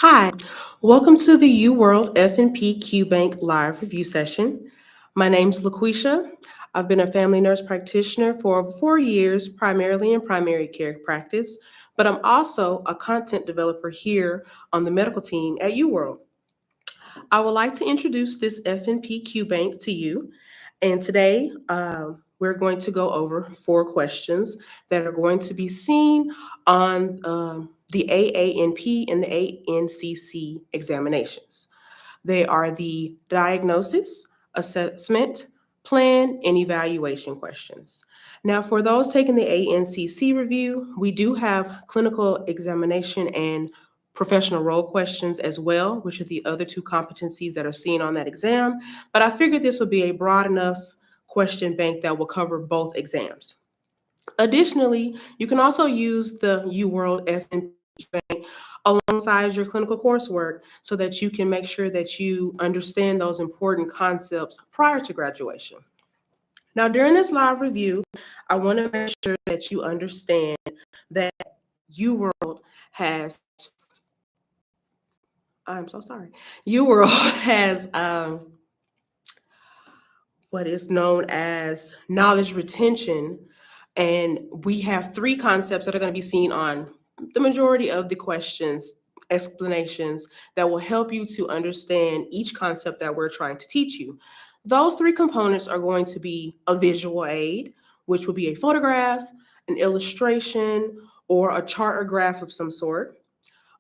Hi, welcome to the UWorld FNP QBank live review session. My name's LaQuisha. I've been a family nurse practitioner for over 4 years, primarily in primary care practice, but I'm also a content developer here on the medical team at UWorld. I would like to introduce this FNP QBank to you, and today we're going to go over 4 questions that are going to be seen on the AANP and the ANCC examinations. They are the diagnosis, assessment, plan, and evaluation questions. Now, for those taking the ANCC review, we do have clinical examination and professional role questions as well, which are the other 2 competencies that are seen on that exam. But I figured this would be a broad enough question bank that will cover both exams. Additionally, you can also use the UWorld FNP bank alongside your clinical coursework so that you can make sure that you understand those important concepts prior to graduation. Now, during this live review, I want to make sure that you understand that UWorld has, I'm so sorry, UWorld has what is known as knowledge retention. And we have 3 concepts that are going to be seen on the majority of the questions, explanations that will help you to understand each concept that we're trying to teach you. Those 3 components are going to be a visual aid, which will be a photograph, an illustration, or a chart or graph of some sort.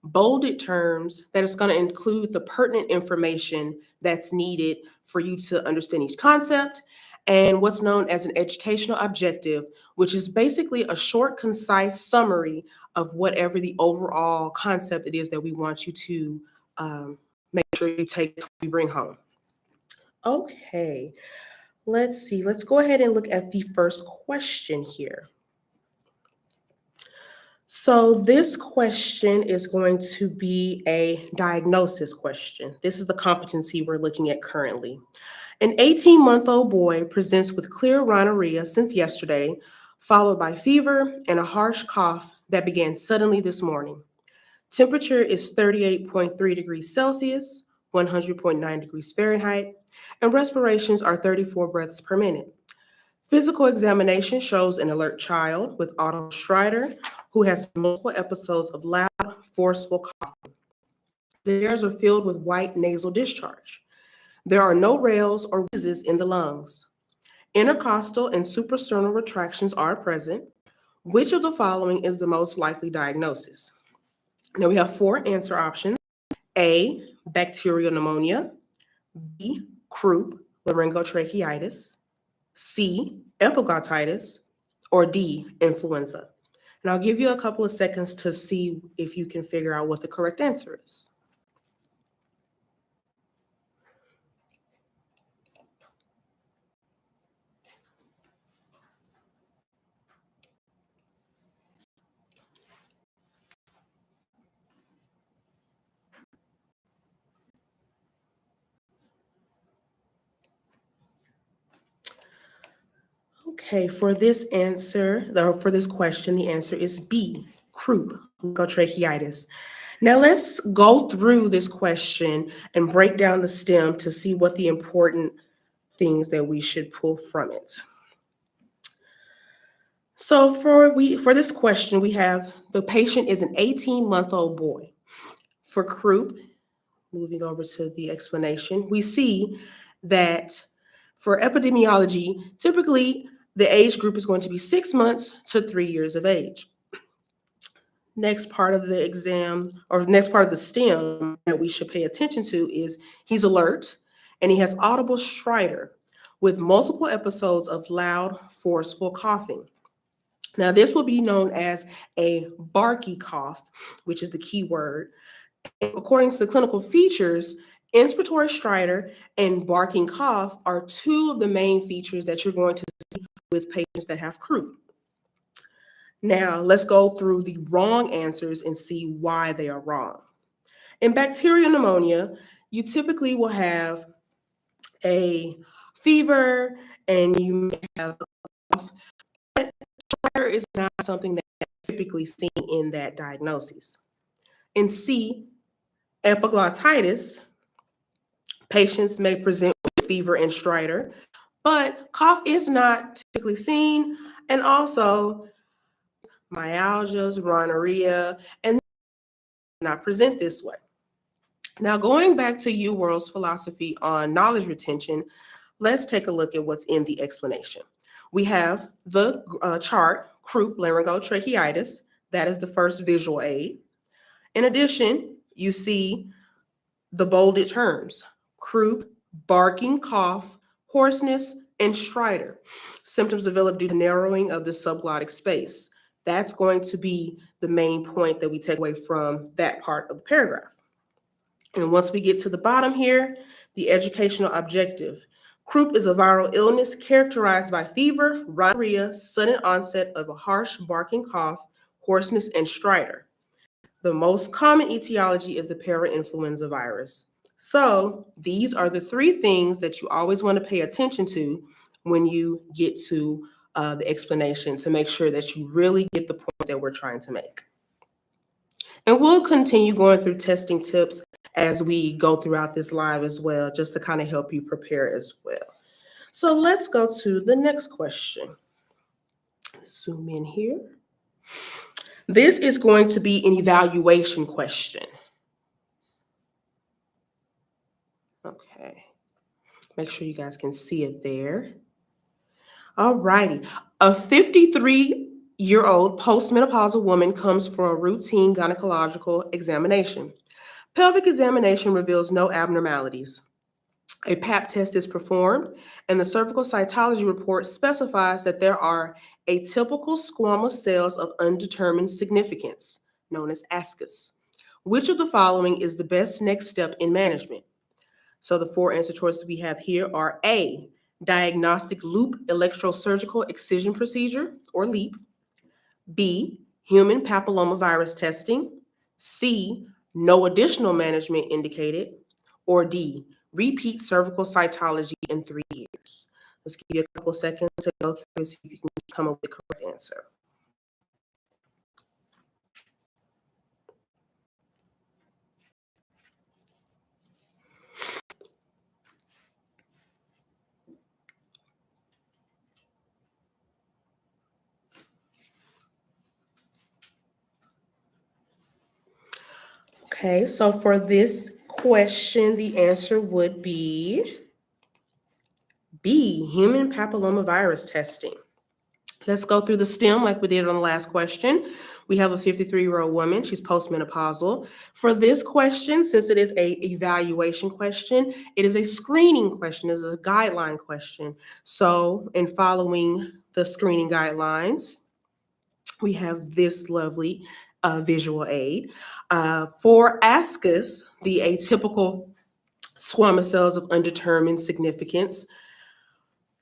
Bolded terms that is going to include the pertinent information that's needed for you to understand each concept, and what's known as an educational objective, which is basically a short, concise summary of whatever the overall concept it is that we want you to make sure you bring home. Okay, let's see. Let's go ahead and look at the first question here. So this question is going to be a diagnosis question. This is the competency we're looking at currently. An 18-month-old boy presents with clear rhinorrhea since yesterday, followed by fever and a harsh cough that began suddenly this morning. Temperature is 38.3 degrees Celsius, 100.9 degrees Fahrenheit, and respirations are 34 breaths per minute. Physical examination shows an alert child with audible stridor who has multiple episodes of loud, forceful coughing. The areas are filled with white nasal discharge. There are no rails or wheezes in the lungs. Intercostal and suprasternal retractions are present. Which of the following is the most likely diagnosis? Now we have 4 answer options. A, bacterial pneumonia. B, croup, laryngotracheitis. C, epiglottitis, or D, influenza. And I'll give you a couple of seconds to see if you can figure out what the correct answer is. Okay, for this question, the answer is B, croup, laryngotracheitis. Now let's go through this question and break down the stem to see what the important things that we should pull from it. So for this question, we have the patient is an 18-month-old boy. For croup, moving over to the explanation, we see that for epidemiology, typically the age group is going to be 6 months to 3 years of age. Next part of the exam, or next part of the STEM that we should pay attention to is he's alert and he has audible stridor with multiple episodes of loud, forceful coughing. Now, this will be known as a barky cough, which is the key word. According to the clinical features, inspiratory stridor and barking cough are 2 of the main features that you're going to see with patients that have croup. Now, let's go through the wrong answers and see why they are wrong. In bacterial pneumonia, you typically will have a fever and you may have a cough, but stridor is not something that's typically seen in that diagnosis. In C, Epiglottitis, patients may present with fever and stridor, but cough is not typically seen, and also myalgias, rhinorrhea, and not present this way. Now, going back to UWorld's philosophy on knowledge retention, let's take a look at what's in the explanation. We have the chart, croup laryngotracheitis. That is the first visual aid. In addition, you see the bolded terms, croup, barking cough, hoarseness, and stridor. Symptoms develop due to narrowing of the subglottic space. That's going to be the main point that we take away from that part of the paragraph. And once we get to the bottom here, the educational objective. Croup is a viral illness characterized by fever, rhinorrhea, sudden onset of a harsh barking cough, hoarseness, and stridor. The most common etiology is the parainfluenza virus. So these are the three things that you always want to pay attention to when you get to the explanation to make sure that you really get the point that we're trying to make. And we'll continue going through testing tips as we go throughout this live as well, just to kind of help you prepare as well. So let's go to the next question. Zoom in here. This is going to be an evaluation question. Okay, make sure you guys can see it there. All righty, a 53-year-old postmenopausal woman comes for a routine gynecological examination. Pelvic examination reveals no abnormalities. A pap test is performed, and the cervical cytology report specifies that there are atypical squamous cells of undetermined significance, known as ASCUS. Which of the following is the best next step in management? So the four answer choices we have here are A, diagnostic loop electrosurgical excision procedure, or LEEP. B, human papillomavirus testing. C, no additional management indicated. Or D, repeat cervical cytology in 3 years. Let's give you a couple seconds to go through and see if you can come up with the correct answer. Okay, so for this question, the answer would be B, human papillomavirus testing. Let's go through the STEM like we did on the last question. We have a 53-year-old woman. She's postmenopausal. For this question, since it is an evaluation question, it is a screening question, it is a guideline question. So in following the screening guidelines, we have this lovely visual aid. For ASCUS, the atypical squamous cells of undetermined significance,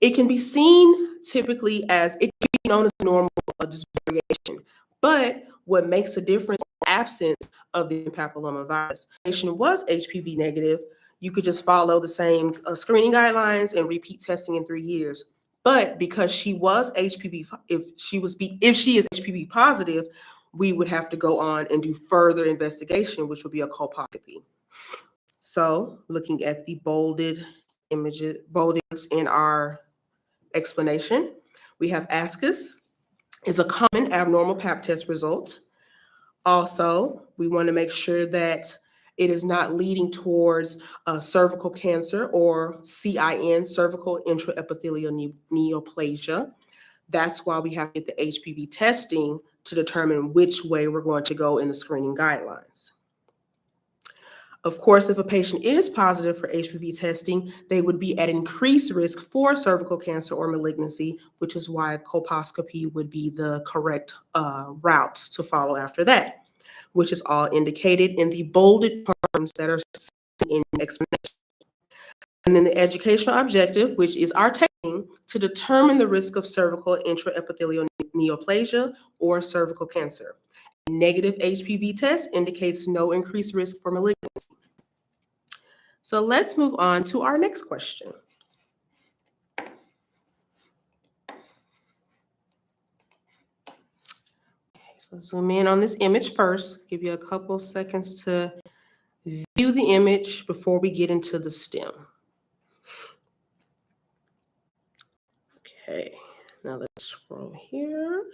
it can be seen typically as, it can be known as normal dysvariation. But what makes a difference in the absence of the papillomavirus? If the patient was HPV negative, you could just follow the same screening guidelines and repeat testing in 3 years. But because she was HPV, if she is HPV positive, we would have to go on and do further investigation, which would be a colposcopy. So looking at the bolded images, bolded in our explanation, we have ASCUS is a common abnormal pap test result. Also, we want to make sure that it is not leading towards cervical cancer or CIN, cervical intraepithelial neoplasia. That's why we have to get the HPV testing to determine which way we're going to go in the screening guidelines. Of course, if a patient is positive for HPV testing, they would be at increased risk for cervical cancer or malignancy, which is why colposcopy would be the correct route to follow after that, which is all indicated in the bolded terms that are in the explanation. And then the educational objective, which is our testing to determine the risk of cervical intraepithelial neoplasia or cervical cancer. A negative HPV test indicates no increased risk for malignancy. So let's move on to our next question. Okay, so zoom in on this image first, give you a couple seconds to View the image before we get into the stem. Okay, now let's scroll here.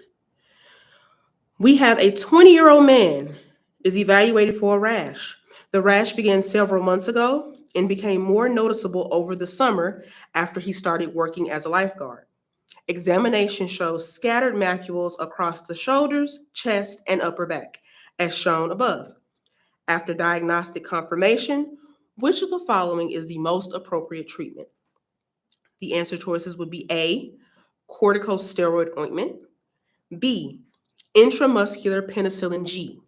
We have a 20-year-old man is evaluated for a rash. The rash began several months ago and became more noticeable over the summer after he started working as a lifeguard. Examination shows scattered macules across the shoulders, chest, and upper back, as shown above. After diagnostic confirmation, which of the following is the most appropriate treatment? The answer choices would be A, corticosteroid ointment, B, intramuscular penicillin G,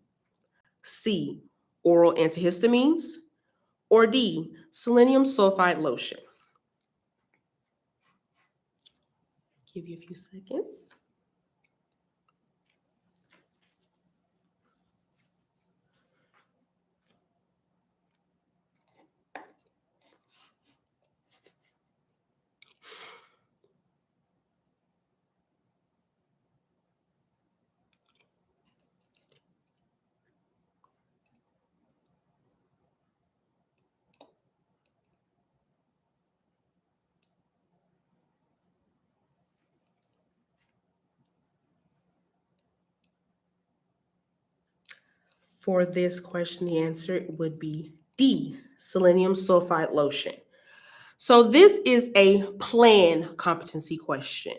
C, oral antihistamines, or D, selenium sulfide lotion. Give you a few seconds. For this question, the answer would be D, selenium sulfide lotion. So this is a plan competency question.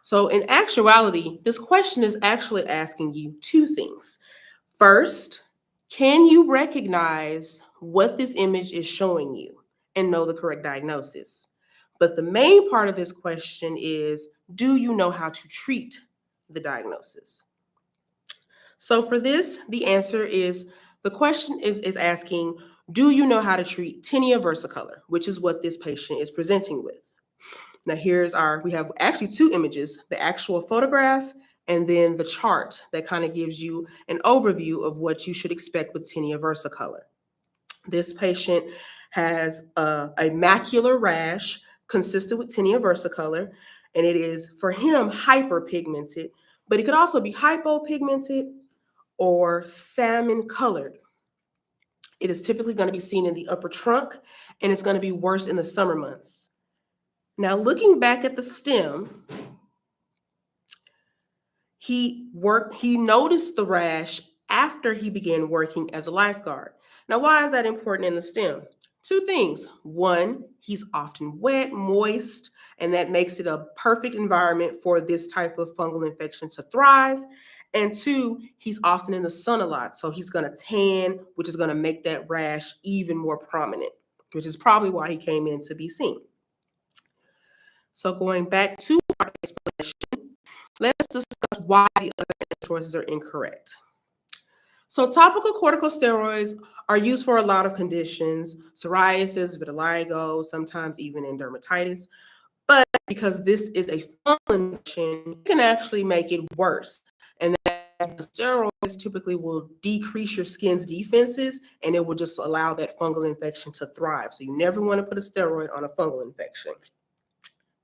So in actuality, this question is actually asking you two things. First, can you recognize what this image is showing you and know the correct diagnosis? But the main part of this question is, do you know how to treat the diagnosis? So for this, the answer is, the question is asking, do you know how to treat tinea versicolor, which is what this patient is presenting with? Now we have actually two images, the actual photograph and then the chart that kind of gives you an overview of what you should expect with tinea versicolor. This patient has a macular rash consistent with tinea versicolor, and it is, for him, hyperpigmented, but it could also be hypopigmented or salmon colored. It is typically going to be seen in the upper trunk, and it's going to be worse in the summer months. Now, looking back at the stem, he noticed the rash after he began working as a lifeguard. Now, why is that important in the stem? Two things. One, he's often wet, moist, and that makes it a perfect environment for this type of fungal infection to thrive. And two, he's often in the sun a lot, so he's going to tan, which is going to make that rash even more prominent, which is probably why he came in to be seen. So going back to our explanation, let's discuss why the other choices are incorrect. So topical corticosteroids are used for a lot of conditions, psoriasis, vitiligo, sometimes even in dermatitis. But because this is a fungal infection, it can actually make it worse. And that the steroids typically will decrease your skin's defenses, and it will just allow that fungal infection to thrive. So you never want to put a steroid on a fungal infection.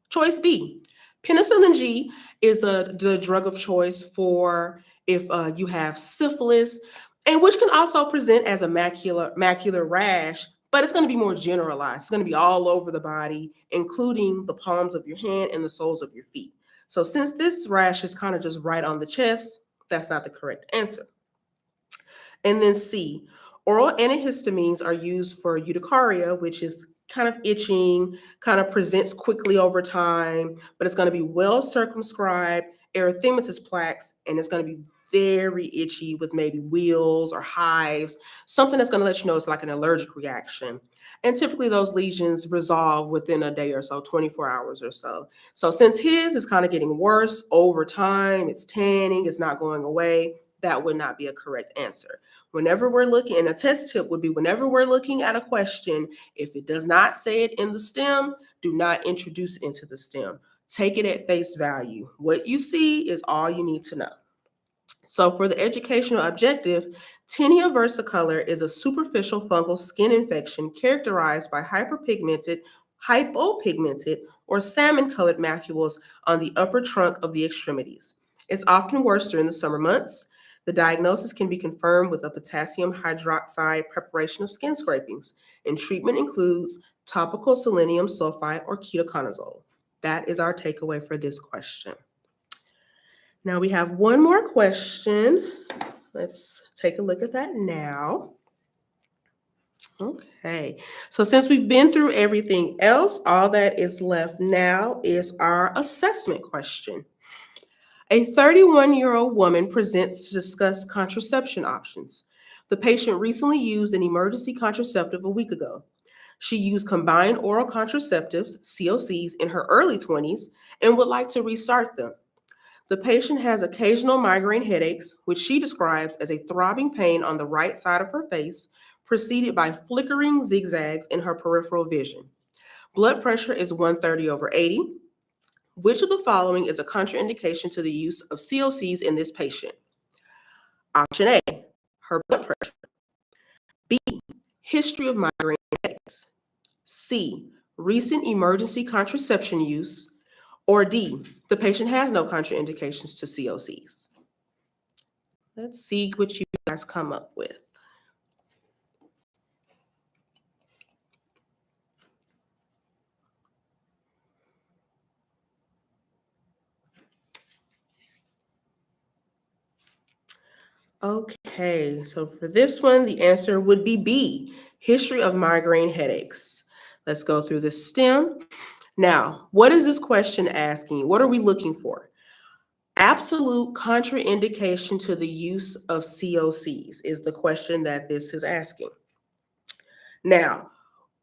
Choice B, penicillin G is the drug of choice for if you have syphilis, and which can also present as a macular rash, but it's going to be more generalized. It's going to be all over the body, including the palms of your hand and the soles of your feet. So since this rash is kind of just right on the chest, that's not the correct answer. And then C, oral antihistamines are used for urticaria, which is kind of itching, kind of presents quickly over time, but it's going to be well circumscribed, erythematous plaques, and it's going to be very itchy with maybe wheals or hives, something that's going to let you know it's like an allergic reaction. And typically those lesions resolve within a day or so, 24 hours or so. So since his is kind of getting worse over time, it's tanning, it's not going away, that would not be a correct answer. Whenever we're looking, and a test tip would be whenever we're looking at a question, if it does not say it in the stem, do not introduce it into the stem. Take it at face value. What you see is all you need to know. So for the educational objective, tinea versicolor is a superficial fungal skin infection characterized by hypopigmented, or salmon-colored macules on the upper trunk of the extremities. It's often worse during the summer months. The diagnosis can be confirmed with a potassium hydroxide preparation of skin scrapings, and treatment includes topical selenium sulfite or ketoconazole. That is our takeaway for this question. Now we have one more question. Let's take a look at that now. Okay, so since we've been through everything else, all that is left now is our assessment question. A 31-year-old woman presents to discuss contraception options. The patient recently used an emergency contraceptive a week ago. She used combined oral contraceptives, COCs, in her early 20s and would like to restart them. The patient has occasional migraine headaches, which she describes as a throbbing pain on the right side of her face, preceded by flickering zigzags in her peripheral vision. Blood pressure is 130/80. Which of the following is a contraindication to the use of COCs in this patient? Option A, her blood pressure. B, history of migraine headaches. C, recent emergency contraception use. Or D, the patient has no contraindications to COCs. Let's see what you guys come up with. Okay, so for this one, the answer would be B, history of migraine headaches. Let's go through the STEM. Now, what is this question asking? What are we looking for? Absolute contraindication to the use of COCs is the question that this is asking. Now,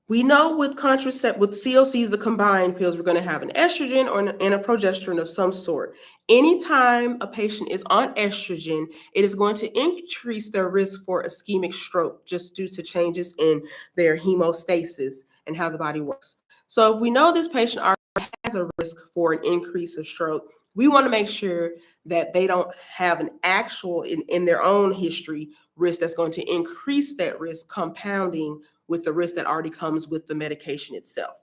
we know with COCs, the combined pills, we're going to have an estrogen and a progesterone of some sort. Anytime a patient is on estrogen, it is going to increase their risk for ischemic stroke just due to changes in their hemostasis and how the body works. So if we know this patient already has a risk for an increase of stroke, we want to make sure that they don't have an actual, in their own history, risk that's going to increase that risk, compounding with the risk that already comes with the medication itself.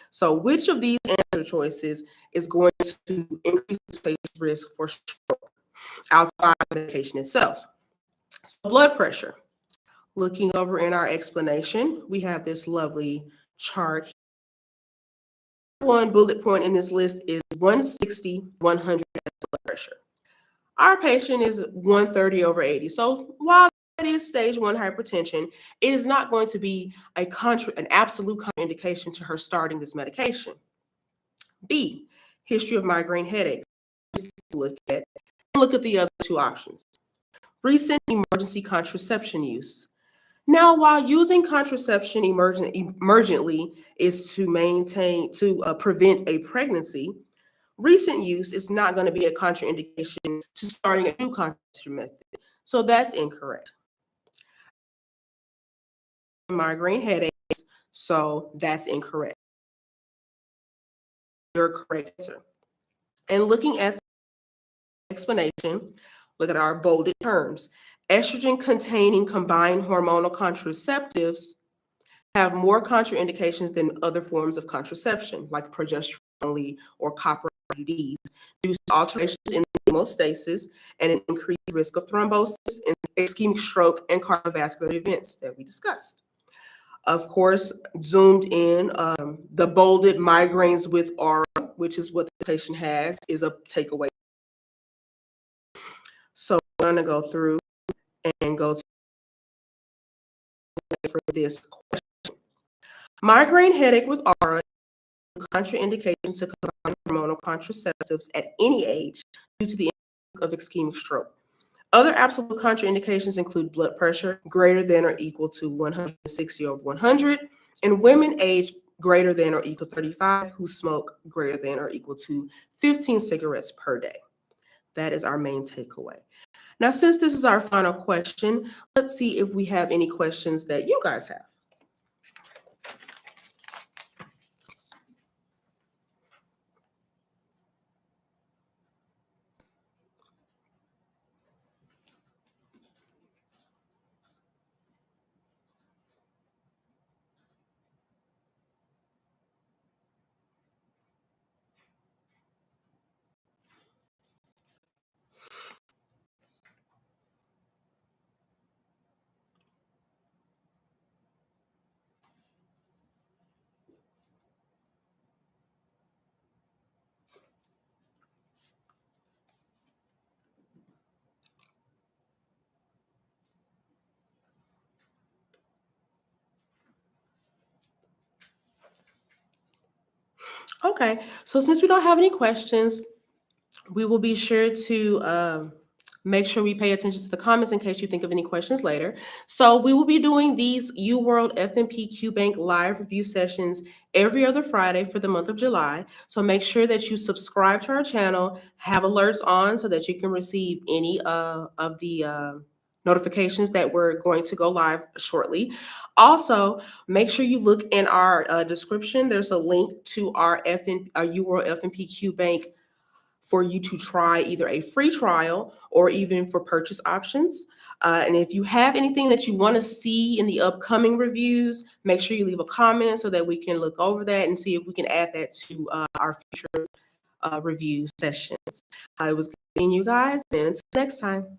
So which of these answer choices is going to increase this patient's risk for stroke outside of the medication itself? So blood pressure. Looking over in our explanation, we have this lovely chart. One bullet point in this list is 160, 100 blood pressure. Our patient is 130/80. So while that is stage 1 hypertension, it is not going to be an absolute contraindication to her starting this medication. B, history of migraine headaches. Look at the other two options. Recent emergency contraception use. Now, while using contraception emergently is to prevent a pregnancy, recent use is not going to be a contraindication to starting a new contraception method. So that's incorrect. Migraine headaches, so that's incorrect. Your correct answer. And looking at the explanation, look at our bolded terms. Estrogen-containing combined hormonal contraceptives have more contraindications than other forms of contraception, like progesterone or copper IUDs, due to alterations in hemostasis and an increased risk of thrombosis and ischemic stroke and cardiovascular events that we discussed. Of course, zoomed in, the bolded migraines with aura, which is what the patient has, is a takeaway. So I'm going to go through and go for this question. Migraine headache with aura is contraindication to combined hormonal contraceptives at any age due to the impact of ischemic stroke. Other absolute contraindications include blood pressure greater than or equal to 160/100, and women aged greater than or equal to 35 who smoke greater than or equal to 15 cigarettes per day. That is our main takeaway. Now, since this is our final question, let's see if we have any questions that you guys have. Okay, so since we don't have any questions, we will be sure to make sure we pay attention to the comments in case you think of any questions later. So we will be doing these UWorld FNP QBank live review sessions every other Friday for the month of July. So make sure that you subscribe to our channel, have alerts on so that you can receive any of the notifications that we're going to go live shortly. Also, make sure you look in our description. There's a link to our UWorld FNP QBank for you to try either a free trial or even for purchase options. And if you have anything that you want to see in the upcoming reviews, make sure you leave a comment so that we can look over that and see if we can add that to our future review sessions. It was good seeing you guys, and until next time.